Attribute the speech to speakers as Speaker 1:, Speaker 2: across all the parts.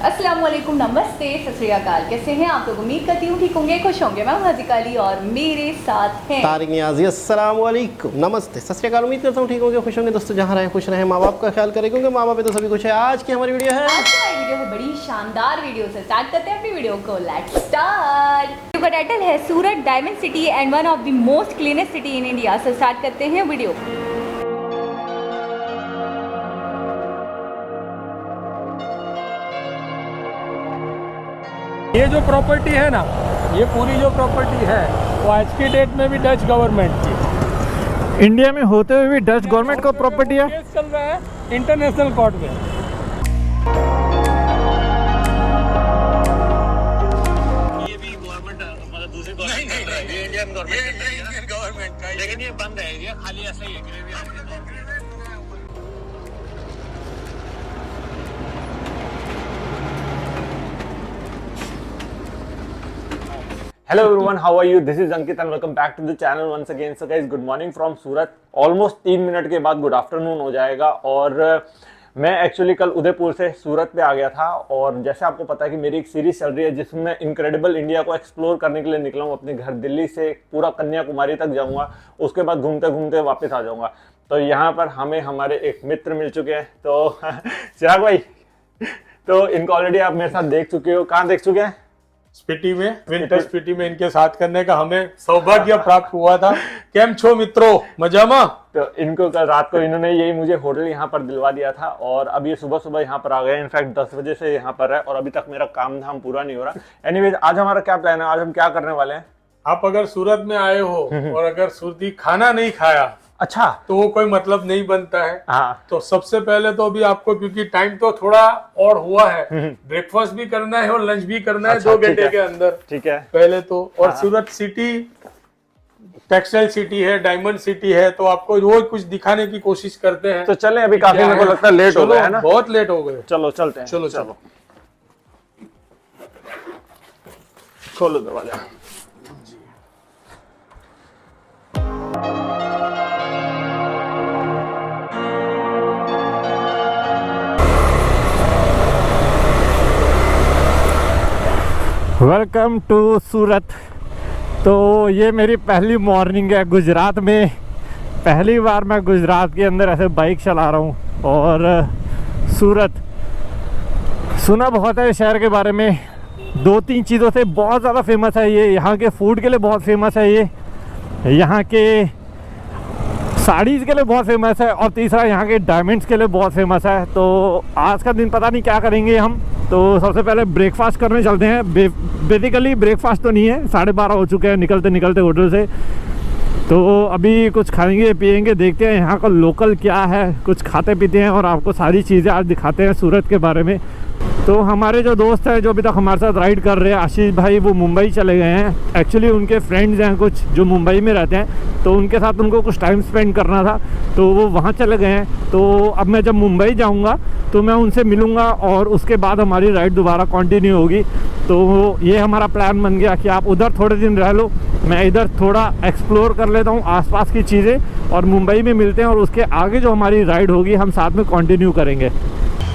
Speaker 1: अस्सलामुअलैकुम, नमस्ते, सत श्री अकाल। कैसे हैं आप लोग? उम्मीद करती हूँ ठीक होंगे, खुश होंगे। मैं हूँ हाजिका अली और मेरे साथ हैं
Speaker 2: तारिक नियाज़ी। अस्सलामुअलैकुम, नमस्ते, सत श्री अकाल। उम्मीद करता हूँ ठीक होंगे, खुश होंगे। दोस्तों जहाँ रहे खुश रहें, माँ बाप का ख्याल करें क्योंकि माँ बाप तो सभी कुछ है। आज की हमारी वीडियो है,
Speaker 1: आज की हमारी वीडियो है बड़ी शानदार वीडियो से स्टार्ट करते हैं अपनी वीडियो को। Let's start. वीडियो का टाइटल है Surat diamond city and one of the most cleanest city in India. से स्टार्ट करते हैं वीडियो।
Speaker 3: ये जो प्रॉपर्टी है ना, ये पूरी जो प्रॉपर्टी है वो आज की डेट में भी डच गवर्नमेंट की,
Speaker 4: इंडिया में होते हुए भी डच गवर्नमेंट का प्रॉपर्टी है।
Speaker 3: केस चल रहा है इंटरनेशनल कोर्ट में।
Speaker 5: ये भी गवर्नमेंट मतलब दूसरी गवर्नमेंट नहीं, ये इंडियन गवर्नमेंट का, लेकिन ये बंद है एरिया, खाली ऐसा ही है।
Speaker 6: Hello everyone, how are you? This is Ankit and welcome back to the channel once again. So guys, good morning from Surat. Almost 3 minute के बाद गुड आफ्टरनून हो जाएगा और मैं एक्चुअली कल उदयपुर से सूरत पे आ गया था। और जैसे आपको पता है कि मेरी एक सीरीज चल रही है जिसमें मैं इनक्रेडिबल इंडिया को एक्सप्लोर करने के लिए निकला हूँ। अपने घर दिल्ली से पूरा कन्याकुमारी तक जाऊँगा, उसके बाद घूमते घूमते वापस आ जाऊँगा। तो यहाँ पर हमें हमारे एक मित्र मिल चुके हैं। तो चिराग भाई, तो इनको ऑलरेडी आप मेरे साथ देख चुके हो। कहाँ देख चुके हैं?
Speaker 3: स्पीति में, विंटर स्पीति में इनके साथ करने का हमें सौभाग्य प्राप्त हुआ था। केम छो मित्रों, मजामा।
Speaker 6: तो इनको कल रात को इन्होंने यही मुझे होटल यहाँ पर दिलवा दिया था और अब ये सुबह सुबह यहाँ पर आ गए। इनफैक्ट 10 बजे से यहाँ पर है और अभी तक मेरा काम धाम पूरा नहीं हो रहा। एनीवेज, आज हमारा क्या प्लान है, आज हम क्या करने वाले हैं?
Speaker 3: आप अगर सूरत में आए हो और अगर सूरती खाना नहीं खाया
Speaker 6: अच्छा,
Speaker 3: तो वो कोई मतलब नहीं बनता है।
Speaker 6: हाँ,
Speaker 3: तो सबसे पहले तो अभी आपको, क्योंकि टाइम तो थोड़ा और हुआ है, ब्रेकफास्ट भी करना है और लंच भी करना है।
Speaker 6: अच्छा,
Speaker 3: 2
Speaker 6: ठीक
Speaker 3: घंटे
Speaker 6: है।
Speaker 3: के अंदर
Speaker 6: ठीक है।
Speaker 3: पहले तो। और
Speaker 6: हाँ।
Speaker 3: सूरत सिटी टेक्सटाइल सिटी है, डायमंड सिटी है, तो आपको रोज कुछ दिखाने की कोशिश करते हैं।
Speaker 6: तो चलें, अभी काफी
Speaker 3: क्या
Speaker 6: मेरे को
Speaker 3: है?
Speaker 6: लगता है लेट हो
Speaker 3: चलो,
Speaker 6: गया है ना।
Speaker 3: बहुत लेट हो गए।
Speaker 6: चलो चलते हैं।
Speaker 3: चलो चलो
Speaker 6: खोलो दरवाजा।
Speaker 4: वेलकम टू सूरत। तो ये मेरी पहली मॉर्निंग है गुजरात में। पहली बार मैं गुजरात के अंदर ऐसे बाइक चला रहा हूँ। और सूरत सुना बहुत है शहर के बारे में, 2-3 चीज़ों से बहुत ज़्यादा फेमस है ये। यहाँ के फूड के लिए बहुत फेमस है ये, यहाँ के साड़ीज़ के लिए बहुत फेमस है, और तीसरा यहाँ के डायमंड्स के लिए बहुत फेमस है। तो आज का दिन पता नहीं क्या करेंगे हम। तो सबसे पहले ब्रेकफास्ट करने चलते हैं। बेसिकली ब्रेकफास्ट तो नहीं है, 12:30 हो चुके हैं निकलते निकलते होटल से। तो अभी कुछ खाएंगे पिएंगे, देखते हैं यहाँ का लोकल क्या है, कुछ खाते पीते हैं और आपको सारी चीज़ें आज दिखाते हैं सूरत के बारे में। तो हमारे जो दोस्त हैं जो अभी तक हमारे साथ राइड कर रहे हैं, आशीष भाई, वो मुंबई चले गए हैं। एक्चुअली उनके फ्रेंड्स हैं कुछ जो मुंबई में रहते हैं, तो उनके साथ उनको कुछ टाइम स्पेंड करना था, तो वो वहाँ चले गए हैं। तो अब मैं जब मुंबई जाऊँगा तो मैं उनसे मिलूँगा और उसके बाद हमारी राइड दोबारा कंटिन्यू होगी। तो ये हमारा प्लान बन गया कि आप उधर थोड़े दिन रह लो, मैं इधर थोड़ा एक्सप्लोर कर लेता हूँ आसपास की चीज़ें, और मुंबई में मिलते हैं और उसके आगे जो हमारी राइड होगी हम साथ में कंटिन्यू करेंगे।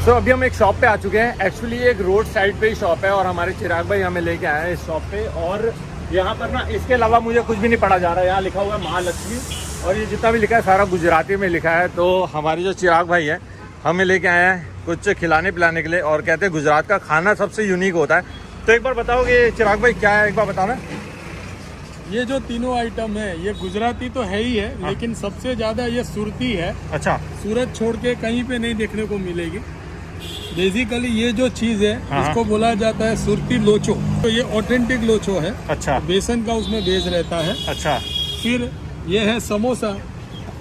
Speaker 6: तो अभी हम एक शॉप पे आ चुके हैं। एक्चुअली एक रोड साइड पे ही शॉप है और हमारे चिराग भाई हमें लेके आए हैं इस शॉप पे। और यहाँ पर ना इसके अलावा मुझे कुछ भी नहीं पढ़ा जा रहा है। यहाँ लिखा हुआ है महालक्ष्मी, और ये जितना भी लिखा है सारा गुजराती में लिखा है। तो हमारे जो चिराग भाई है हमें लेके आए हैं कुछ खिलाने पिलाने के लिए, और कहते हैं गुजरात का खाना सबसे यूनिक होता है। तो एक बार बताओगे चिराग भाई क्या है, एक बार बताना।
Speaker 3: ये जो तीनों आइटम है ये गुजराती तो है ही है, लेकिन सबसे ज्यादा ये सुरती है।
Speaker 6: अच्छा,
Speaker 3: सूरत छोड़ के कहीं पे नहीं देखने को मिलेगी। बेसिकली ये जो चीज है इसको बोला जाता है सुरती लोचो। तो ये ऑथेंटिक लोचो है।
Speaker 6: अच्छा,
Speaker 3: बेसन का उसमें बेस रहता है।
Speaker 6: अच्छा,
Speaker 3: फिर ये है समोसा।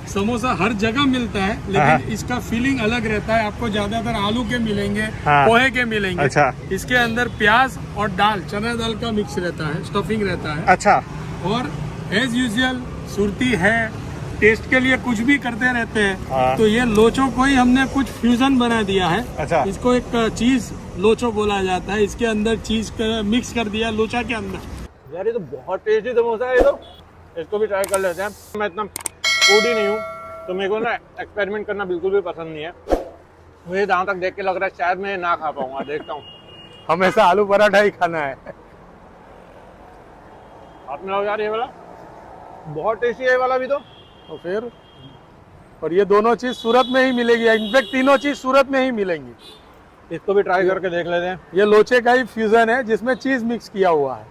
Speaker 3: समोसा हर जगह मिलता है, लेकिन इसका फीलिंग अलग रहता है। आपको ज्यादातर आलू के मिलेंगे, पोहे के मिलेंगे।
Speaker 6: अच्छा,
Speaker 3: इसके अंदर प्याज और दाल, चना दाल का मिक्स रहता है, स्टफिंग रहता है।
Speaker 6: अच्छा।
Speaker 3: और एज यूजुअल सुरती है, टेस्ट के लिए कुछ भी करते रहते हैं। तो ये लोचो को ही हमने कुछ फ्यूजन बना दिया है।
Speaker 6: अच्छा।
Speaker 3: इसको एक चीज लोचो बोला जाता है। इसके अंदर चीज मिक्स कर दिया लोचा के अंदर।
Speaker 6: यार ये तो बहुत टेस्टी समोसा है ये तो, इसको भी ट्राई कर लेते हैं। मैं इतना फूड ही नहीं हूँ तो मेरे को ना एक्सपेरिमेंट करना बिल्कुल भी पसंद नहीं है। मुझे जहाँ तक देख के लग रहा है शायद मैं ना खा पाऊंगा, देखता हूँ।
Speaker 3: हमेशा आलू पराठा ही खाना है।
Speaker 6: आपने लगा यार ये वाला बहुत टेस्टी है, ये वाला भी तो।
Speaker 3: तो फिर और ये दोनों चीज सूरत में ही मिलेगी, इनफैक्ट तीनों चीज सूरत में ही मिलेंगी।
Speaker 6: इसको भी ट्राई करके देख लेते हैं।
Speaker 3: ये लोचे का ही फ्यूजन है जिसमें चीज मिक्स किया हुआ है।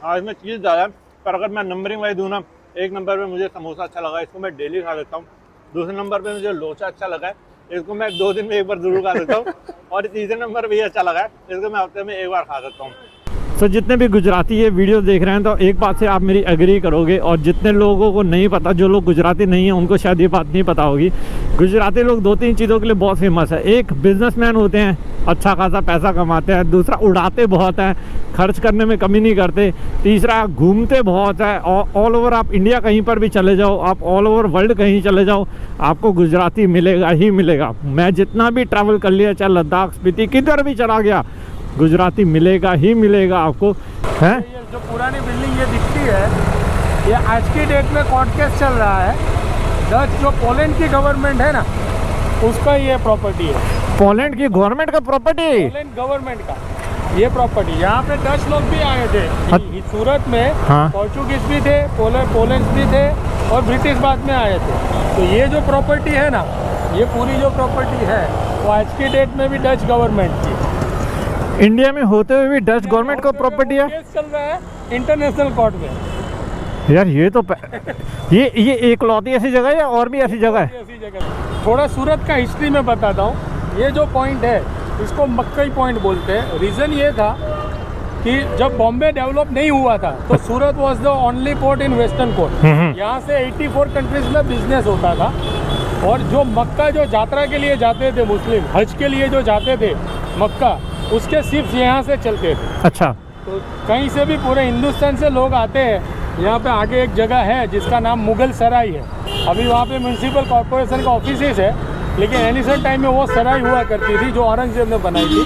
Speaker 6: हाँ इसमें चीज़ ज़्यादा है, पर अगर मैं नंबरिंग वाइज दूँ ना, एक नंबर पे मुझे समोसा अच्छा लगा, इसको मैं डेली खा लेता हूँ। दूसरे नंबर पे मुझे लोचा अच्छा लगा है, इसको मैं 2 दिन में एक बार जरूर खा सकता हूँ। और तीसरे नंबर पे ये अच्छा लगा है, इसको मैं हफ्ते में एक बार खा सकता हूँ।
Speaker 4: तो जितने भी गुजराती ये वीडियो देख रहे हैं तो एक बात से आप मेरी एग्री करोगे, और जितने लोगों को नहीं पता, जो लोग गुजराती नहीं हैं उनको शायद ये बात नहीं पता होगी। गुजराती लोग 2-3 चीज़ों के लिए बहुत फेमस है। एक, बिजनेसमैन होते हैं, अच्छा खासा पैसा कमाते हैं। दूसरा, उड़ाते बहुत हैं, खर्च करने में कमी नहीं करते। तीसरा, घूमते बहुत है। ऑल ओवर आप इंडिया कहीं पर भी चले जाओ, आप ऑल ओवर वर्ल्ड कहीं चले जाओ, आपको गुजराती मिलेगा ही मिलेगा। मैं जितना भी ट्रैवल कर लिया, चाहे लद्दाख, स्पीति, किधर भी चला गया, गुजराती मिलेगा ही मिलेगा आपको, है।
Speaker 3: ये जो पुरानी बिल्डिंग ये दिखती है, ये आज की डेट में कोर्ट केस चल रहा है। डच जो पोलैंड की गवर्नमेंट है ना, उसका ये प्रॉपर्टी है।
Speaker 4: पोलैंड की गवर्नमेंट का प्रॉपर्टी?
Speaker 3: पोलैंड गवर्नमेंट का ये प्रॉपर्टी। यहाँ पे डच लोग भी आए थे सूरत में।
Speaker 4: हाँ।
Speaker 3: पोर्चुगीज भी थे, पोलैंड भी थे, और ब्रिटिश बाद में आए थे। तो ये जो प्रॉपर्टी है ना, ये पूरी जो प्रॉपर्टी है वो आज की डेट में भी डच गवर्नमेंट की।
Speaker 4: इंडिया में होते हुए भी डच गवर्नमेंट को प्रॉपर्टी है।
Speaker 3: केस चल रहा है इंटरनेशनल कोर्ट में।
Speaker 4: यार ये तो ये एकलौती ऐसी जगह है या और भी ऐसी जगह है?
Speaker 3: ऐसी जगह। थोड़ा सूरत का हिस्ट्री में बताता हूँ। ये जो पॉइंट है इसको मक्कई पॉइंट बोलते हैं। रीज़न ये था कि जब बॉम्बे डेवलप नहीं हुआ था तो Surat was the only port in western coast. यहाँ से 84 कंट्रीज में बिजनेस होता था, और जो मक्का जो यात्रा के लिए जाते थे मुस्लिम, हज के लिए जो जाते थे मक्का, उसके शिप्स यहाँ से चलते थे।
Speaker 4: अच्छा।
Speaker 3: तो कहीं से भी पूरे हिंदुस्तान से लोग आते हैं। यहाँ पे आगे एक जगह है जिसका नाम मुगल सराय है। अभी वहाँ पे म्यूनसिपल कॉर्पोरेशन का ऑफिस है, लेकिन एनिसन टाइम में वो सराय हुआ करती थी जो औरंगजेब ने बनाई थी।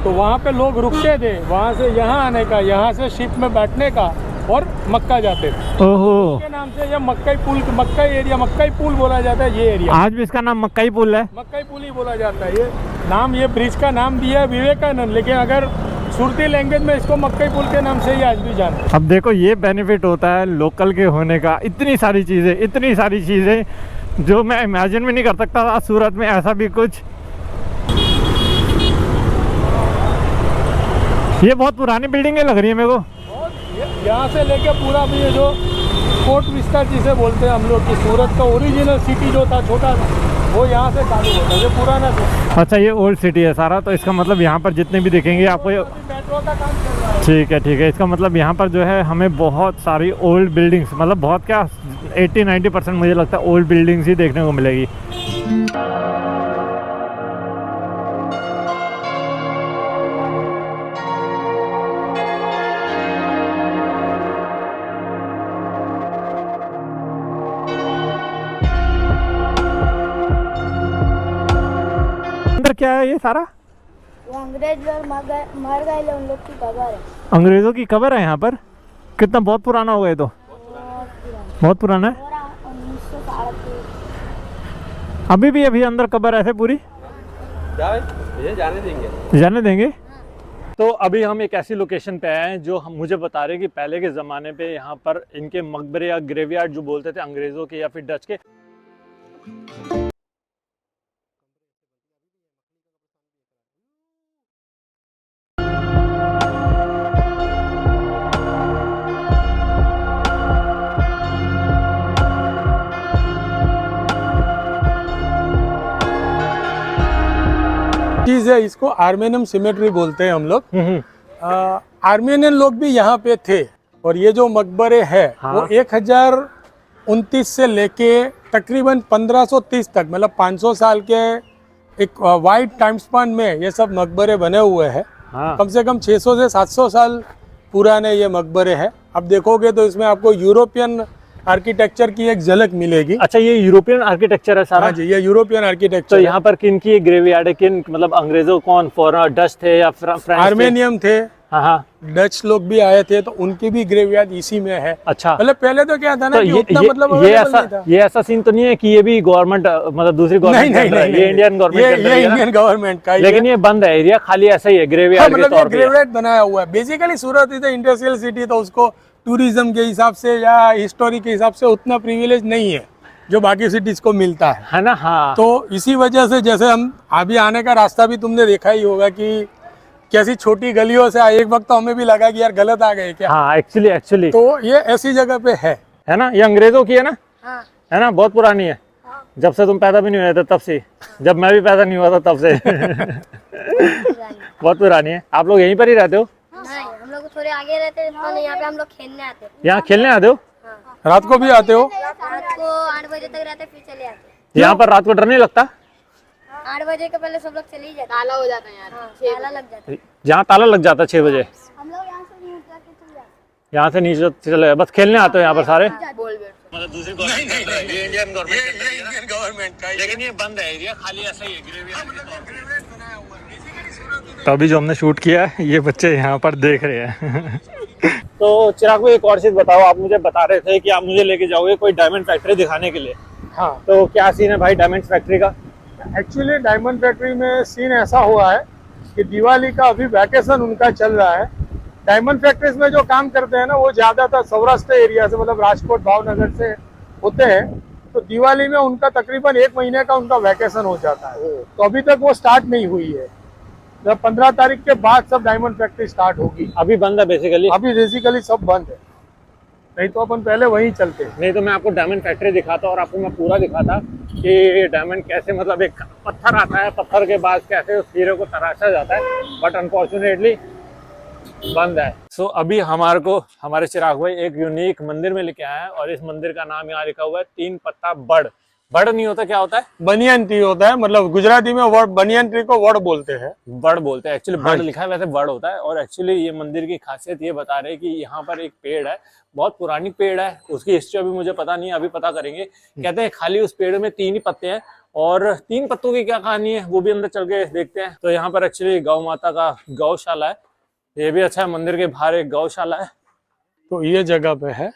Speaker 3: तो वहाँ पे लोग रुकते थे, वहाँ से यहाँ आने का, यहाँ से शिप में बैठने का, और मक्का जाते थे।
Speaker 4: ओहो।
Speaker 3: के नाम से ये मक्कई पुल, मक्कई एरिया, मक्कई पुल बोला जाता है ये एरिया।
Speaker 4: आज भी इसका नाम मक्कई पुल है?
Speaker 3: मक्कई पुल ही बोला जाता है। ये नाम, ये ब्रिज का नाम दिया है विवेकानंद, लेकिन अगर सुरती लैंग्वेज में इसको मक्कई पुल के नाम से ही आज भी जानते हैं।
Speaker 4: अब देखो ये बेनिफिट होता है लोकल के होने का। इतनी सारी चीज़ें जो मैं इमेजिन भी नहीं कर सकता था सूरत में ऐसा भी कुछ। ये बहुत पुरानी बिल्डिंग लग रही है मेरे को।
Speaker 3: यहाँ से लेके पूरा भी ये जो कोर्ट विस्तार जिसे बोलते हैं हम लोग, की सूरत का ओरिजिनल सिटी जो था छोटा था, वो यहाँ से चालू होता है। ये पुराना था।
Speaker 4: अच्छा, ये ओल्ड सिटी है सारा, तो इसका मतलब यहाँ पर जितने भी दिखेंगे आपको ये
Speaker 3: मेट्रो का काम चल रहा है।
Speaker 4: ठीक है। इसका मतलब यहाँ पर जो है हमें बहुत सारी ओल्ड बिल्डिंग्स, मतलब बहुत क्या 80-90% मुझे लगता है ओल्ड बिल्डिंग्स ही देखने को मिलेगी। अंदर क्या है ये सारा?
Speaker 7: वो अंग्रेज लोग मर गए, उन लोग की कब्र है।
Speaker 4: अंग्रेजों की कब्र है यहाँ पर? कितना बहुत पुराना हो गया ये तो? बहुत पुराना है।
Speaker 7: 1937।
Speaker 4: अभी भी अंदर कब्र ऐसे पूरी जाने देंगे। तो अभी हम एक ऐसी लोकेशन पे आए हैं जो हम मुझे बता रहे हैं कि पहले के ज़माने पे यहाँ पर इनके मकबरे या ग्रेवयार्ड जो बोलते थे अंग्रेज़ों के या फिर डच के,
Speaker 3: चीज है, इसको आर्मेनियम सिमेट्री बोलते हैं हम लोग। आर्मेनियन लोग भी यहाँ पे थे, और ये जो मकबरे है वो 1029 से लेके तकरीबन 1530 तक, मतलब 500 साल के एक वाइड टाइम स्पान में ये सब मकबरे बने हुए हैं। कम से कम 600 से 700 साल पुराने ये मकबरे हैं। अब देखोगे तो इसमें आपको यूरोपियन आर्किटेक्चर की एक झलक मिलेगी।
Speaker 4: अच्छा, ये यूरोपियन आर्किटेक्चर है सारा?
Speaker 3: हाँ जी, ये यूरोपियन आर्किटेक्चर।
Speaker 4: तो यहाँ पर किन की ग्रेवयार्ड है? किन, मतलब अंग्रेजों कौन, फॉरेनर, डच थे या फ्रेंच?
Speaker 3: आर्मेनियम थे,
Speaker 6: हाँ हाँ।
Speaker 3: डच लोग भी आए थे तो उनकी भी ग्रेवयार्ड इसी में है।
Speaker 6: अच्छा,
Speaker 3: मतलब पहले तो क्या था ना
Speaker 6: तो
Speaker 3: कि उतना मतलब
Speaker 6: ये
Speaker 3: available
Speaker 6: ऐसा
Speaker 3: नहीं था।
Speaker 6: ये ऐसा सीन तो नहीं है कि ये भी गवर्नमेंट मतलब दूसरी
Speaker 3: नहीं
Speaker 6: गवर्नमेंट के
Speaker 3: नहीं
Speaker 6: अंदर है?
Speaker 3: नहीं
Speaker 6: ये इंडियन गवर्नमेंट के अंदर
Speaker 3: ये
Speaker 6: ही है ना?
Speaker 3: इंडियन गवर्नमेंट का ही
Speaker 6: लेकिन
Speaker 3: है।
Speaker 6: ये बंद है एरिया, खाली ऐसा ही है
Speaker 3: हाँ,
Speaker 6: ग्रेवयार्ड के
Speaker 3: मतलब ये
Speaker 6: तौर पे है।
Speaker 3: ग्रेवयार्ड बनाया हुआ है। Basically Surat is industrial city, तो उसको टूरिज्म के हिसाब से या हिस्टोरी के हिसाब से उतना प्रिविलेज नहीं है जो बाकी सिटीज को मिलता है
Speaker 6: ना? हाँ।
Speaker 3: तो इसी वजह से जैसे हम अभी आने का रास्ता भी तुमने देखा ही होगा कि कैसी छोटी गलियों से एक वक्त तो हमें भी लगा कि यार गलत आ गए क्या।
Speaker 6: हाँ, एक्चुअली
Speaker 3: तो ये ऐसी जगह पे है
Speaker 6: ना? ये अंग्रेजों की है ना?
Speaker 7: हाँ।
Speaker 6: है ना? बहुत पुरानी है। जब से तुम पैदा भी नहीं हुए थे तब से, जब मैं भी पैदा नहीं हुआ था तब से। बहुत पुरानी है। आप लोग यहीं पर ही रहते हो?
Speaker 7: नहीं, हम लोग थोड़े आगे रहते हैं, तो यहाँ पे हम लोग खेलने आते हैं।
Speaker 6: यहाँ खेलने आते हो?
Speaker 3: रात को भी आते हो?
Speaker 7: रात को 8 बजे तक रहते, फिर चले आते हैं।
Speaker 6: यहाँ पर रात को डर नहीं लगता?
Speaker 7: 8 बजे के पहले सब लोग चले ही जाते, ताला हो जाता है यार। ताला लग जाता है।
Speaker 6: यहाँ ताला लग जाता है 6 बजे?
Speaker 7: हम लोग यहाँ से नीचे जाके चले जाते हैं।
Speaker 6: यहाँ से नीचे चले, बस खेलने आते हो यहाँ पर सारे?
Speaker 5: मतलब दूसरी गवर्नमेंट का है, ये इंडियन गवर्नमेंट का है, लेकिन ये बंद है एरिया, खाली ऐसा ही है ग्रेवयार्ड के तौर पे।
Speaker 6: तो अभी जो हमने शूट किया है ये बच्चे यहाँ पर देख रहे हैं। तो चिराग भाई एक और चीज बताओ, आप मुझे बता रहे थे कि आप मुझे लेके जाओगे कोई डायमंड फैक्ट्री दिखाने के लिए।
Speaker 3: हाँ,
Speaker 6: तो क्या सीन है भाई डायमंड फैक्ट्री का?
Speaker 3: एक्चुअली डायमंड फैक्ट्री में सीन ऐसा हुआ है कि दिवाली का अभी वैकेशन उनका चल रहा है। डायमंड फैक्ट्रीज में जो काम करते हैं ना वो ज्यादातर सौराष्ट्र एरिया से, मतलब राजकोट भावनगर से होते हैं। तो दिवाली में उनका तकरीबन 1 महीने का उनका वैकेशन हो जाता है। तो अभी तक वो स्टार्ट नहीं हुई है। जब 15 तारीख के बाद सब डायमंड फैक्ट्री स्टार्ट होगी।
Speaker 6: अभी बंद है बेसिकली?
Speaker 3: अभी बेसिकली सब बंद है, नहीं तो अपन पहले वहीं चलते।
Speaker 6: नहीं तो मैं आपको डायमंड फैक्ट्री दिखाता और आपको मैं पूरा दिखाता कि डायमंड कैसे, मतलब एक पत्थर आता है, पत्थर के बाद कैसे उस हीरे को तराशा जाता है, बट अनफॉर्चुनेटली बंद है। सो अभी हमारे चिराग भाई एक यूनिक मंदिर में लेके आए हैं और इस मंदिर का नाम यहाँ लिखा हुआ है 3 पत्ता बड़। बड़ नहीं होता, क्या होता है?
Speaker 3: बनियान ट्री होता है, मतलब गुजराती में वर्ड बनियान ट्री को वड़ बोलते हैं।
Speaker 6: बड़ बोलते हैं एक्चुअली, बड़
Speaker 3: हाँ।
Speaker 6: लिखा है वैसे बड़ होता है। और एक्चुअली ये मंदिर की खासियत ये बता रहे हैं कि यहाँ पर एक पेड़ है, बहुत पुरानी पेड़ है, उसकी हिस्ट्री अभी मुझे पता नहीं है, अभी पता करेंगे। कहते हैं खाली उस पेड़ में 3 ही पत्ते हैं और 3 पत्तों की क्या कहानी है वो भी अंदर चल के देखते हैं। तो यहाँ पर एक्चुअली गौ माता का गौशाला है, ये भी अच्छा है। मंदिर के बाहर एक गौशाला है।
Speaker 3: तो ये जगह पे है।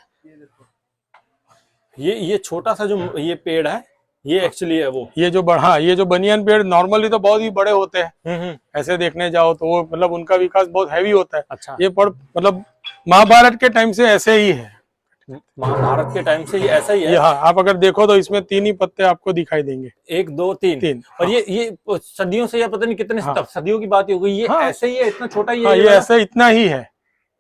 Speaker 6: ये छोटा सा जो ये पेड़ है ये एक्चुअली है वो,
Speaker 3: ये जो बढ़ा, ये जो बनियान पेड़ नॉर्मली तो बहुत ही बड़े होते हैं, ऐसे देखने जाओ तो वो मतलब उनका विकास बहुत हैवी होता है।
Speaker 6: अच्छा,
Speaker 3: ये पड़ मतलब महाभारत के टाइम से ऐसे ही है।
Speaker 6: महाभारत के टाइम से ये ऐसा ही है।
Speaker 3: हाँ, आप अगर देखो तो इसमें 3 ही पत्ते आपको दिखाई देंगे।
Speaker 6: 1 2 3
Speaker 3: हाँ।
Speaker 6: और ये सदियों से, या पता नहीं कितने
Speaker 3: हाँ।
Speaker 6: सदियों की बात हो गई, ये
Speaker 3: हाँ।
Speaker 6: ऐसे ही है, इतना छोटा ही
Speaker 3: हाँ,
Speaker 6: है
Speaker 3: ये ऐसे इतना ही है,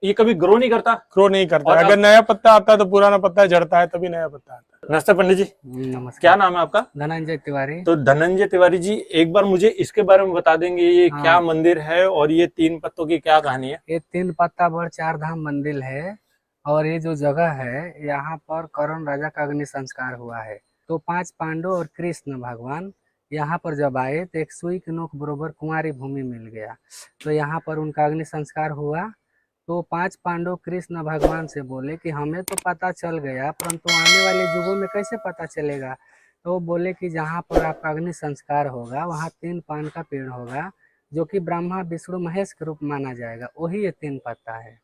Speaker 6: ये कभी ग्रो नहीं करता?
Speaker 3: ग्रो नहीं करता
Speaker 6: और
Speaker 3: है। अगर नया पत्ता आता है तो पुराना पत्ता झड़ता है, तभी नया पत्ता आता है।
Speaker 6: नमस्ते पंडित जी।
Speaker 8: नमस्कार।
Speaker 6: क्या नाम है आपका?
Speaker 8: धनंजय तिवारी।
Speaker 6: तो धनंजय तिवारी जी, एक बार मुझे इसके बारे में बता देंगे ये
Speaker 8: हाँ।
Speaker 6: क्या मंदिर है और ये 3 पत्तों की क्या कहानी है?
Speaker 8: ये 3 पत्ता बड़ 4 धाम मंदिर है और ये जो जगह है यहाँ पर कर्ण राजा का अग्नि संस्कार हुआ है। तो 5 पांडव और कृष्ण भगवान यहाँ पर जब आए तो एक सुई की नोक बरोबर कुंवारी भूमि मिल गया, तो यहाँ पर उनका अग्नि संस्कार हुआ। तो 5 पांडव कृष्ण भगवान से बोले कि हमें तो पता चल गया, परंतु आने वाले युगों में कैसे पता चलेगा? तो वो बोले कि जहाँ पर आपका अग्नि संस्कार होगा वहाँ 3 पान का पेड़ होगा, जो कि ब्रह्मा विष्णु महेश के रूप माना जाएगा, वही ये 3 पत्ता है।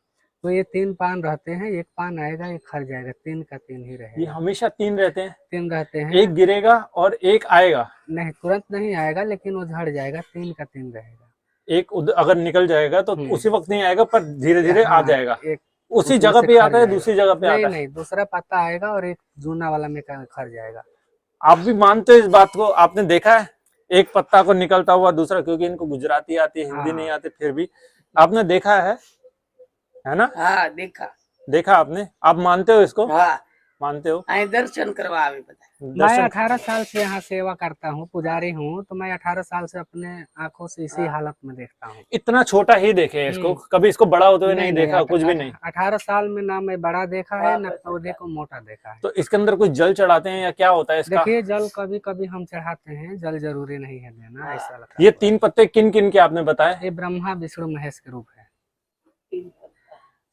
Speaker 8: तो ये 3 पान रहते हैं, एक पान आएगा एक खर जाएगा, 3 का 3 ही
Speaker 6: ये
Speaker 8: रहेगा।
Speaker 6: हमेशा 3 रहते हैं?
Speaker 8: 3 रहते हैं।
Speaker 6: एक गिरेगा और एक आएगा?
Speaker 8: नहीं, तुरंत नहीं आएगा, लेकिन वो झड़ जाएगा, 3 का 3 रहेगा।
Speaker 6: एक अगर निकल जाएगा तो उसी वक्त नहीं आएगा, पर धीरे धीरे आ जाएगा।
Speaker 8: एक
Speaker 6: उसी जगह पे आता है, दूसरी जगह पे आता है?
Speaker 8: नहीं, दूसरा पत्ता आएगा और एक जूना वाला में खर जाएगा।
Speaker 6: आप भी मानते हो इस बात को? आपने देखा है एक पत्ता को निकलता हुआ दूसरा? क्योंकि इनको गुजराती आती है, हिंदी नहीं आती, फिर भी आपने देखा है ना?
Speaker 9: हाँ, देखा
Speaker 6: आपने? आप मानते हो इसको?
Speaker 9: हाँ,
Speaker 6: मानते हो?
Speaker 9: आए दर्शन करवा आवे बता।
Speaker 8: मैं 18 साल से यहाँ सेवा करता हूँ, पुजारी हूँ, तो मैं 18 साल से अपने आंखों से इसी हालत में देखता हूँ।
Speaker 6: इतना छोटा ही देखे हैं इसको, कभी इसको बड़ा होते हुए नहीं देखा? कुछ भी नहीं?
Speaker 8: 18 साल में ना मैं बड़ा देखा है ना पौधे को मोटा देखा है।
Speaker 6: तो इसके अंदर कुछ जल चढ़ाते हैं या क्या होता है इसका?
Speaker 8: देखिए, जल कभी कभी हम चढ़ाते हैं, जल जरूरी नहीं है देना, ऐसा लगता है।
Speaker 6: ये 3 पत्ते किन किन के आपने बताए?
Speaker 8: ये ब्रह्मा विष्णु महेश के रूप है।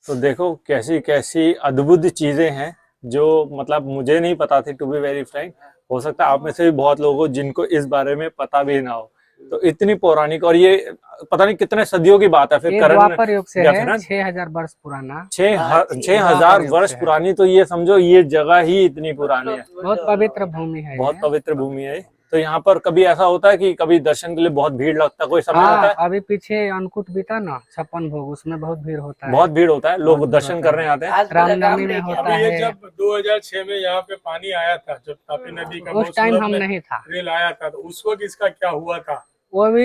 Speaker 6: तो देखो कैसी कैसी अद्भुत चीजें हैं जो मतलब मुझे नहीं पता थी, टू बी वेरी फ्रैंक। हो सकता है आप में से भी बहुत लोग हो जिनको इस बारे में पता भी ना हो। तो इतनी पौराणिक, और ये पता नहीं कितने सदियों की बात है फिर।
Speaker 8: ये
Speaker 6: करण
Speaker 8: द्वापर युग से
Speaker 6: या
Speaker 8: है,
Speaker 6: फिर ना
Speaker 8: 6000 वर्ष पुराना।
Speaker 6: 6000 वर्ष पुरानी, तो ये समझो ये जगह ही इतनी पुरानी है।
Speaker 8: बहुत पवित्र भूमि है,
Speaker 6: बहुत पवित्र भूमि है। तो यहाँ पर कभी ऐसा होता है कि कभी दर्शन के लिए बहुत भीड़ लगता है, कोई समय होता है?
Speaker 8: अभी पीछे अन्नकूट बीता ना 56 भोग, उसमें बहुत भीड़ होता है।
Speaker 6: बहुत भीड़ होता है, लोग दर्शन करने आते हैं।
Speaker 8: रामनवमी में होता
Speaker 3: ये
Speaker 8: है।
Speaker 3: जब 2006 में यहाँ पे पानी आया था, जब तापी नदी का,
Speaker 8: उस टाइम हम नहीं था,
Speaker 3: रेल आया था, तो उस वक्त इसका क्या हुआ था?
Speaker 8: वो भी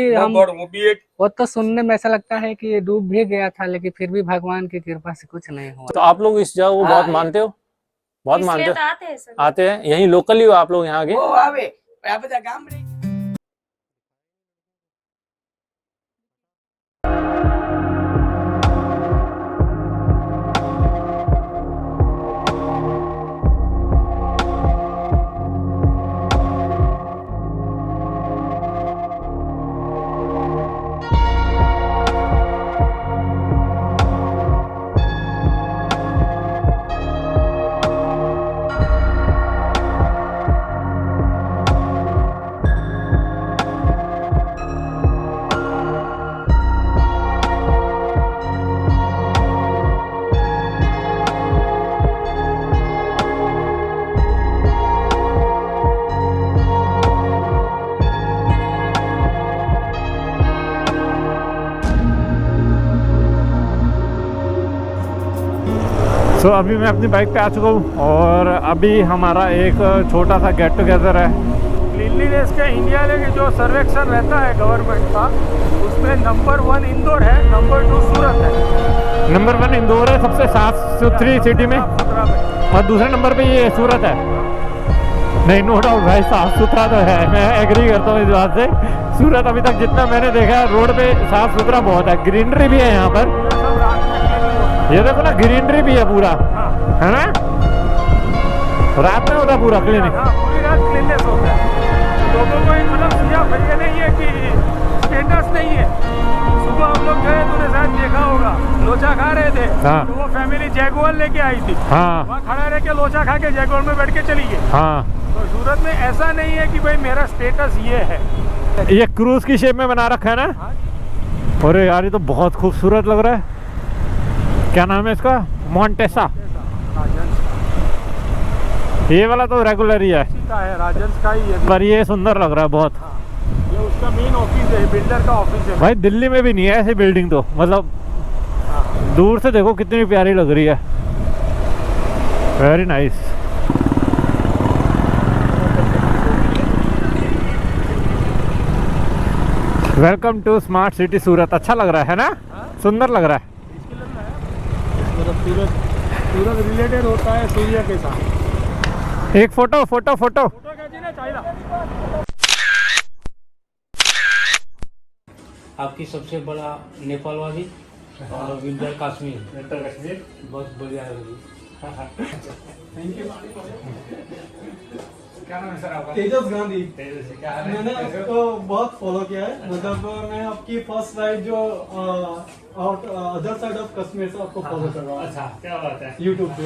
Speaker 3: एक
Speaker 8: वो तो सुनने में ऐसा लगता है कि ये डूब भी गया था, लेकिन फिर भी भगवान की कृपा से कुछ नहीं हुआ।
Speaker 6: तो आप लोग इस जगह को बहुत मानते हो? बहुत मानते हो? आते हैं यहीं लोकल ही हो आप लोग यहाँ के?
Speaker 4: तो अभी मैं अपनी बाइक पे आ चुका हूँ और अभी हमारा एक छोटा सा गेट टुगेदर है।
Speaker 3: क्लीनलीनेस के इंडिया के जो सर्वेक्षण रहता है गवर्नमेंट का, उसमें नंबर 1 इंदौर है, नंबर 2 सूरत है।
Speaker 4: नंबर 1 इंदौर है सबसे साफ सुथरी सिटी में, और दूसरे नंबर पे ये सूरत है। नहीं, नो डाउट भाई, साफ सुथरा तो है, मैं एग्री करता हूँ इस बात से। सूरत अभी तक जितना मैंने देखा रोड पे साफ सुथरा बहुत है, ग्रीनरी भी है यहाँ पर। ये देखो ना, ग्रीनरी भी है पूरा, है ना? रात में होता है पूरा क्लीनिक,
Speaker 3: पूरी रात क्लीननेस होता है। लोगों को मतलब ये नहीं है कि स्टेटस नहीं है। सुबह हम लोग गए, तूने शायद देखा होगा, लोचा खा रहे थे।
Speaker 4: हाँ।
Speaker 3: तो वो फैमिली जैगुआर लेके आई थी।
Speaker 4: हाँ।
Speaker 3: वहाँ खड़ा रह के लोचा खा के जैगुआर में बैठ के चली गई।
Speaker 4: हाँ।
Speaker 3: तो सूरत में ऐसा नहीं है कि भाई मेरा स्टेटस ये है।
Speaker 4: ये क्रूज की शेप में बना रखा है ना? अरे यार, ये तो बहुत खूबसूरत लग रहा है। क्या नाम है इसका? मॉन्टेसा। ये वाला तो रेगुलर ही है,
Speaker 3: राजन का ही है,
Speaker 4: पर ये सुंदर लग रहा है बहुत।
Speaker 3: ये उसका मेन ऑफिस है, बिल्डर का ऑफिस है।
Speaker 4: भाई दिल्ली में भी नहीं है ऐसी बिल्डिंग, तो मतलब दूर से देखो कितनी प्यारी लग रही है। Very nice. Welcome to smart city Surat. अच्छा लग रहा है ना? सुंदर लग रहा है।
Speaker 3: सूरत रिलेटेड होता है सूर्य के साथ।
Speaker 4: एक फोटो फोटो फोटो
Speaker 8: आपकी सबसे बड़ा नेपाल वाली और विंटर कश्मीर बहुत बढ़िया है।
Speaker 3: Thank you. क्या नाम है सर आपका? तेजस गांधी। तेजस, क्या है? मैंने आपको बहुत फॉलो किया है, मतलब मैं आपकी फर्स्ट राइड जो अदर साइड ऑफ कश्मीर से आपको फॉलो कर रहा हूँ।
Speaker 8: अच्छा, क्या बात है।
Speaker 3: यूट्यूब पे।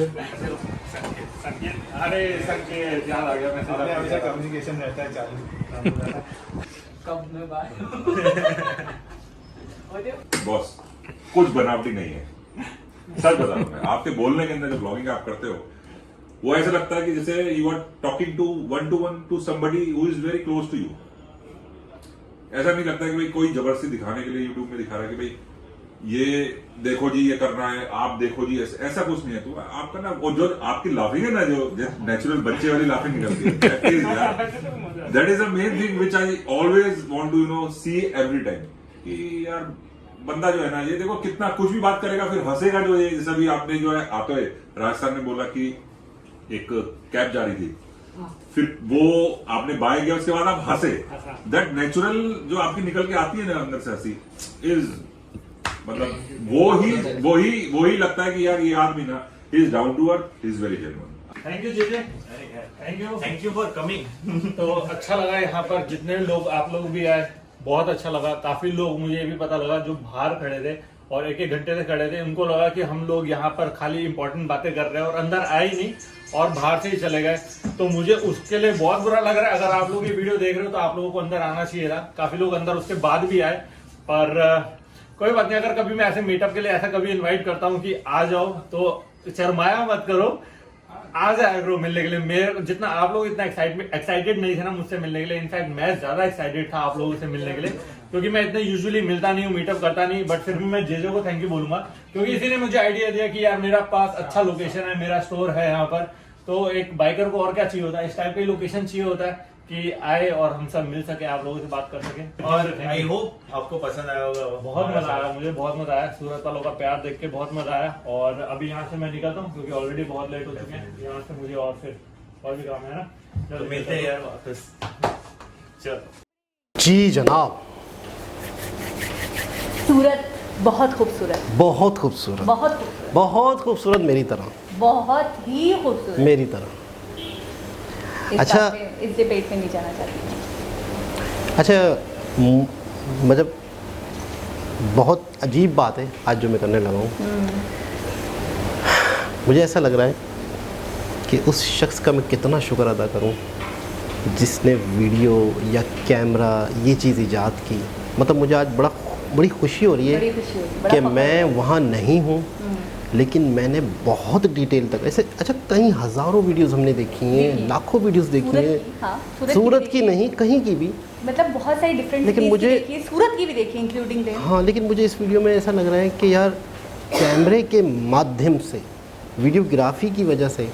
Speaker 6: अरे संकेत याद आ गया, मैसेज
Speaker 3: हमेशा कम्युनिकेशन रहता है चालू।
Speaker 8: कब में बाय।
Speaker 10: बॉस, कुछ बनावटी नहीं है, सच बता रहा हूं मैं। आपके बोलने के अंदर जो ब्लॉगिंग आप करते हो, वो ऐसा लगता है कि जैसे you are talking to one to somebody who is very close to you. ऐसा नहीं लगता कि भाई कोई जबरदस्ती दिखाने के लिए यूट्यूब में दिखा रहा है कि भाई ये देखो जी, ये करना है, आप देखो जी, ऐसा कुछ नहीं है। तो आपका ना वो जो आपकी लाफिंग है ना, जो नेचुरल बच्चे वाली लाफिंग निकलती है, that is the main thing which I always want to see every time. कि यार बंदा जो है ना, ये देखो कितना कुछ भी बात करेगा फिर हंसेगा। जो ये जैसा भी आपने जो है आते हुए राजस्थान में बोला कि एक कैब जा रही थी, फिर वो आपने बाय गया, उसके बाद आप हंसे। दैट नेचुरल जो आपकी निकल के आती है ना अंदर से हंसी, इज मतलब वो ही लगता है कि यार ये आदमी ना is down to earth, is very genuine.
Speaker 6: Thank you GJ, thank you for coming. तो अच्छा लगा यहाँ पर जितने लोग, आप लोग भी आए, बहुत अच्छा लगा। काफी लोग, मुझे ये भी पता लगा जो बाहर खड़े थे और एक घंटे से खड़े थे। उनको लगा कि हम लोग यहाँ पर खाली इंपॉर्टेंट बातें कर रहे हैं और अंदर आए ही नहीं और बाहर से ही चले गए। तो मुझे उसके लिए बहुत बुरा लग रहा है। अगर आप लोग ये वीडियो देख रहे हो तो आप लोगों को अंदर आना चाहिए था। काफी लोग अंदर उसके बाद भी आए, पर कोई बात नहीं। अगर कभी मैं ऐसे मीटअप के लिए ऐसा कभी इन्वाइट करता हूँ कि आ जाओ, तो शर्माया मत करो, आ जाया करो मिलने के लिए। मेरे जितना आप लोग इतना एक्साइटेड नहीं थे ना मुझसे मिलने के लिए, इनफैक्ट मैं ज्यादा एक्साइटेड था आप लोगों से मिलने के लिए, क्योंकि मैं इतना यूजुअली मिलता नहीं हूँ, मीटअप करता नहीं। बट फिर भी मैं जेजो को थैंक यू बोलूंगा, क्योंकि इसी ने मुझे आइडिया दिया कि यार मेरा पास अच्छा लोकेशन है, मेरा स्टोर है यहाँ पर। तो एक बाइकर को और क्या चाहिए होता है, इस टाइप का लोकेशन चाहिए होता है कि आए और हम सब मिल सके, आप लोगों से बात कर सके। और
Speaker 10: आई होप आपको पसंद आया होगा।
Speaker 6: बहुत मजा आया, मुझे बहुत मजा आया। सूरत वालों का प्यार देख के बहुत मजा आया। और अभी यहाँ से मैं निकलता हूँ क्योंकि ऑलरेडी बहुत लेट हो चुके हैं। यहाँ से मुझे और भी काम है ना,
Speaker 10: तो मिलते हैं यार वापस।
Speaker 6: चलो
Speaker 2: जी जनाब,
Speaker 1: सूरत बहुत खूबसूरत,
Speaker 2: बहुत खूबसूरत,
Speaker 1: बहुत खूबसूरत,
Speaker 2: बहुत खूबसूरत, मेरी तरह,
Speaker 1: बहुत ही खूबसूरत,
Speaker 2: मेरी तरह।
Speaker 1: इस
Speaker 2: अच्छा,
Speaker 1: बात पे, इस डिबेट में नहीं जाना चाहती।
Speaker 2: अच्छा, मतलब बहुत अजीब बात है आज जो मैं करने लगा हूँ। मुझे ऐसा लग रहा है कि उस शख्स का मैं कितना शुक्र अदा करूँ जिसने वीडियो या कैमरा ये चीज़ ईजाद की। मतलब मुझे आज बड़ी खुशी हो रही है कि मैं वहाँ नहीं हूँ, लेकिन मैंने बहुत डिटेल तक ऐसे, अच्छा, कई हज़ारों वीडियोस हमने देखी हैं, लाखों वीडियोस देखी हैं।
Speaker 1: हाँ,
Speaker 2: सूरत की नहीं, कहीं की भी,
Speaker 1: मतलब बहुत सारी डिफरेंट,
Speaker 2: लेकिन मुझे
Speaker 1: सूरत की भी देखी इंक्लूडिंग।
Speaker 2: हाँ, लेकिन मुझे इस वीडियो में ऐसा लग रहा है कि यार कैमरे के माध्यम से, वीडियोग्राफी की वजह से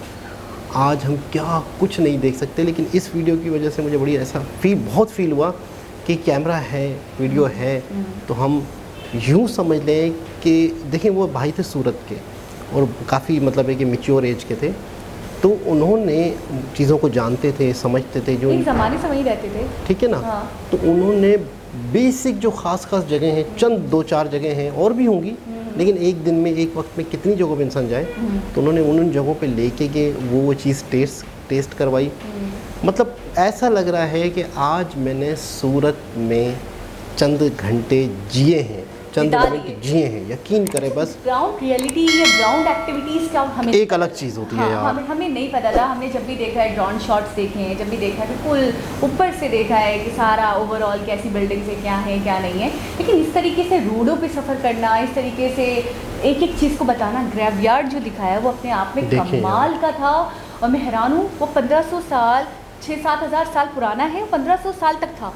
Speaker 2: आज हम क्या कुछ नहीं देख सकते, लेकिन इस वीडियो की वजह से मुझे बड़ी ऐसा बहुत फील हुआ कि कैमरा है, वीडियो है, तो हम यूँ समझ लें कि देखें वो भाई थे सूरत के और काफ़ी मतलब है कि मैच्योर एज के थे, तो उन्होंने चीज़ों को जानते थे, समझते थे, जो
Speaker 1: एक ज़माने से वहीं रहते थे,
Speaker 2: ठीक है ना।
Speaker 1: हाँ।
Speaker 2: तो उन्होंने बेसिक जो ख़ास जगह हैं, चंद 2-4 जगह हैं, और भी होंगी, लेकिन एक दिन में एक वक्त में कितनी जगहों पे इंसान जाए, तो उन्होंने उन जगहों पे लेके गए, वो चीज़ टेस्ट करवाई। मतलब ऐसा लग रहा है कि आज मैंने सूरत में चंद घंटे जिए हैं, चंद घंटे जिए हैं, यकीन करें। बस
Speaker 1: ग्राउंड रियलिटी या ग्राउंड एक्टिविटीज़ का हमें
Speaker 2: एक अलग चीज़ होती है यार।
Speaker 1: हमें नहीं पता था। हमने जब भी देखा है ड्रोन शॉट्स देखे हैं, जब भी देखा है बिल्कुल ऊपर से देखा है कि सारा ओवरऑल कैसी बिल्डिंग्स है, क्या है क्या नहीं है, लेकिन इस तरीके से रोडों पे सफ़र करना, इस तरीके से एक एक चीज़ को बताना, ग्रेवयार्ड जो दिखाया वो अपने आप में कमाल का था। और मैं हैरान हूँ, वो 1500 साल, 6-7 हज़ार साल पुराना है, 1500 साल तक था।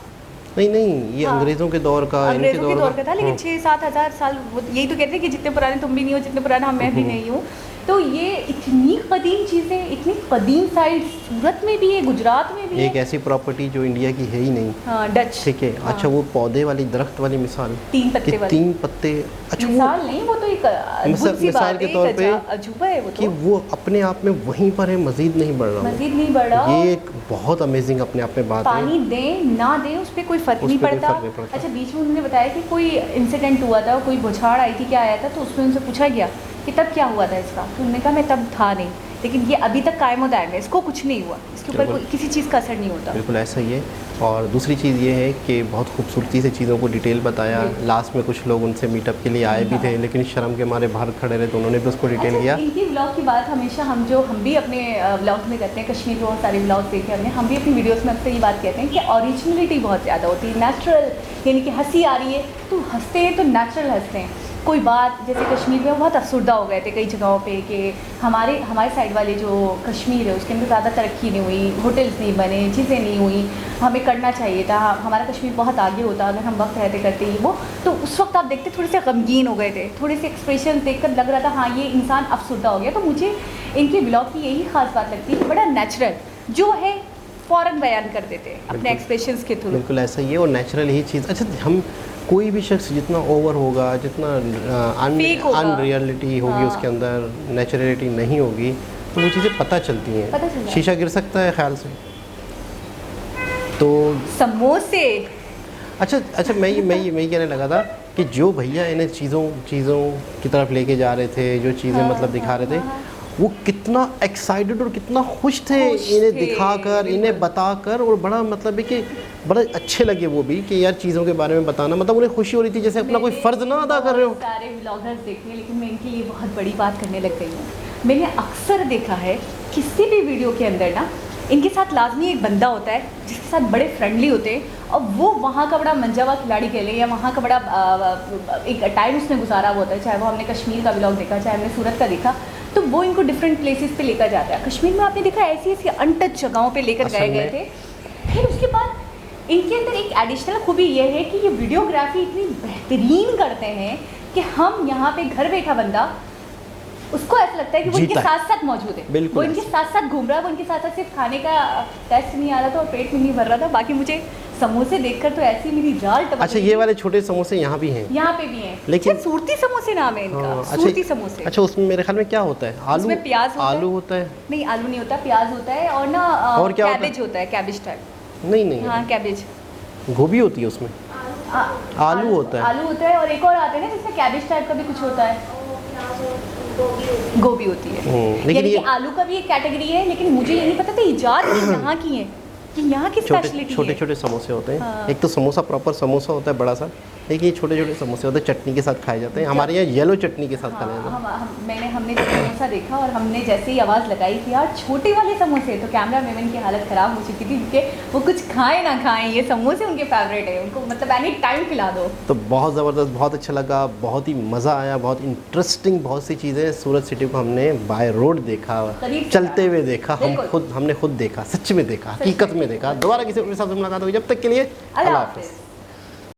Speaker 2: नहीं, ये अंग्रेज़ों के दौर का,
Speaker 1: अंग्रेज़ों के दौर का था, लेकिन 6-7 हज़ार साल, यही तो कहते हैं कि जितने पुराने तुम भी नहीं हो, जितने पुराना मैं भी नहीं हूँ। तो ये इतनी कदीम चीज़ें, इतनी कदीम साइड सूरत में भी है, गुजरात में भी है।
Speaker 2: एक ऐसी प्रॉपर्टी जो इंडिया की है ही नहीं।
Speaker 1: हाँ, डच,
Speaker 2: ठीक है। हाँ। अच्छा, वो पौधे वाली, दरख्त वाली मिसाल,
Speaker 1: 3 पत्ते वाली,
Speaker 2: 3 पत्ते, अच्छा
Speaker 1: मिसाल नहीं, वो तो एक अद्भुत सी
Speaker 2: मिसाल
Speaker 1: बात
Speaker 2: के
Speaker 1: है,
Speaker 2: तौर पे
Speaker 1: अजूबा है वो तो,
Speaker 2: कि वो अपने आप में वहीं पर है, मजीद नहीं बढ़ रहा,
Speaker 1: मजीद नहीं बढ़ रहा।
Speaker 2: ये एक बहुत अमेजिंग अपने आप में बात है।
Speaker 1: पानी दें ना दें उस पर कोई फ़र्क नहीं पड़ता। अच्छा, बीच में उन्होंने बताया कि कोई इंसिडेंट हुआ था, कोई बौछार आई थी, क्या आया था, तो उसमें उनसे पूछा गया कि तब क्या हुआ था इसका, तो उन्होंने कहा मैं तब था नहीं, लेकिन ये अभी तक कायम दायम है, इसको कुछ नहीं हुआ, इसके ऊपर किसी चीज़ का असर नहीं होता।
Speaker 2: बिल्कुल ऐसा ही है। और दूसरी चीज़ ये है कि बहुत खूबसूरती से चीज़ों को डिटेल बताया। लास्ट में कुछ लोग उनसे मीटअप के लिए आए भी थे, लेकिन शर्म के मारे बाहर खड़े रहे, तो उन्होंने भी उसको डिटेल दिया।
Speaker 1: इनकी व्लॉग की बात हमेशा हम भी अपने व्लॉग में करते हैं, कश्मीर के बहुत सारे व्लॉग देखे हमने, हम भी अपनी वीडियोस में अक्सर ये बात कहते हैं कि ओरिजिनलिटी बहुत ज़्यादा होती है, नेचुरल, यानी कि हंसी आ रही है तो हंसते हैं, तो नेचुरल हंसते हैं। कोई बात, जैसे कश्मीर में बहुत अफसरदा हो गए थे कई जगहों पे कि हमारे साइड वाले जो कश्मीर है उसके अंदर ज़्यादा तरक्की नहीं हुई, होटल्स नहीं बने, चीज़ें नहीं हुई, हमें करना चाहिए था, हमारा कश्मीर बहुत आगे होता अगर हम वक्त रहते करते ही वो। तो उस वक्त आप देखते थोड़े से गमगीन हो गए थे, थोड़े से एक्सप्रेशन देखकर लग रहा था हाँ ये इंसान अफसरदा हो गया। तो मुझे इनके ब्लॉग की यही ख़ास बात लगती है कि बड़ा नेचुरल जो है फ़ौरन बयान कर देते हैं अपने एक्सप्रेशंस के थ्रू।
Speaker 2: बिल्कुल ऐसा ही है, और नेचुरल ही चीज़। अच्छा, हम कोई भी शख्स जितना ओवर होगा, जितना अनरियलिटी होगी, उसके अंदर नेचुरलिटी नहीं होगी, तो वो चीज़ें पता चलती हैं। शीशा गिर सकता है ख्याल से, तो
Speaker 1: समोसे।
Speaker 2: अच्छा, मैं कहने लगा था कि जो भैया इन्हें चीज़ों की तरफ लेके जा रहे थे, जो चीज़ें मतलब दिखा रहे थे, वो कितना एक्साइटेड और कितना खुश थे इन्हें दिखाकर, इन्हें बताकर, और बड़ा मतलब है कि बड़े अच्छे लगे वो भी कि यार चीज़ों के बारे में बताना, मतलब उन्हें खुशी हो रही थी जैसे अपना कोई फ़र्ज़ ना अदा कर रहे हो।
Speaker 1: सारे व्लॉगर्स देखे, लेकिन मैं इनके लिए बहुत बड़ी बात करने लग गई हूँ। मैंने अक्सर देखा है किसी भी वीडियो के अंदर ना इनके साथ लाजमी एक बंदा होता है जिसके साथ बड़े फ्रेंडली होते हैं, और वो वहाँ का बड़ा मंजा हुआ खिलाड़ी कह लें या वहाँ का बड़ा एक टाइम उसने गुजारा हुआ होता है, चाहे वो हमने कश्मीर का व्लॉग देखा, चाहे हमने सूरत का देखा, तो वो इनको डिफरेंट प्लेसेस पे लेकर जाता है। कश्मीर में आपने देखा ऐसी ऐसी अनटच जगहों पे लेकर गए थे। फिर उसके बाद इनके अंदर एक एडिशनल खूबी ये है कि ये वीडियोग्राफी इतनी बेहतरीन करते हैं कि हम यहाँ पे घर बैठा बंदा उसको ऐसा लगता है कि वो इनके साथ साथ मौजूद है, वो इनके साथ साथ घूम रहा है, वो इनके साथ साथ सिर्फ खाने का टेस्ट नहीं आ रहा था और पेट में नहीं भर रहा था। बाकी मुझे समोसे देखकर तो ऐसी मेरी जाल टपक।
Speaker 2: अच्छा, ये वाले छोटे समोसे यहाँ भी हैं?
Speaker 1: यहाँ पे भी हैं,
Speaker 2: लेकिन
Speaker 1: सूरती समोसे नाम है इनका। सूरती समोसे।
Speaker 2: अच्छा, उसमें मेरे ख्याल में क्या होता है? आलू,
Speaker 1: उसमें प्याज होता है।
Speaker 2: आलू होता है?
Speaker 1: नहीं, आलू नहीं होता, प्याज होता है और ना
Speaker 2: और क्या
Speaker 1: कैबेज होता है, कैबेज टाइप।
Speaker 2: नहीं,
Speaker 1: हाँ कैबेज,
Speaker 2: गोभी होती है उसमें, आलू होता है,
Speaker 1: आलू होता है, और एक और आते हैं ना जिसमें कैबेज टाइप का भी कुछ होता है, गोभी होती है।
Speaker 2: लेकिन ये
Speaker 1: आलू का भी एक कैटेगरी है, लेकिन मुझे ये नहीं पता था इजाद यहाँ की है कि यहाँ की स्पेशलिटी है।
Speaker 2: छोटे छोटे समोसे होते हैं। एक तो समोसा प्रॉपर समोसा होता है बड़ा सा, एक ये छोटे छोटे समोसे होते हैं, चटनी के साथ खाए जाते हैं। हमारे यहाँ येलो चटनी के साथ खाए जाते हैं।
Speaker 1: हमने जब समोसा देखा और हमने जैसे ही आवाज़ लगाई कि यार छोटे वाले समोसे, तो कैमरा मैन की हालत ख़राब हो चुकी थी क्योंकि वो कुछ खाएं ना खाएं, ये समोसे उनके फेवरेट है, उनको मतलब एनी टाइम खिला दो।
Speaker 2: तो बहुत ज़बरदस्त, बहुत अच्छा लगा, बहुत ही मज़ा आया, बहुत इंटरेस्टिंग, बहुत सी चीज़ें। सूरत सिटी को हमने बाय रोड देखा, चलते हुए देखा, हमने खुद देखा, सच में देखा, हकीकत में देखा। दोबारा किसी के साथ मुलाकात होगी, जब तक के लिए अल्लाह हाफ़िज़।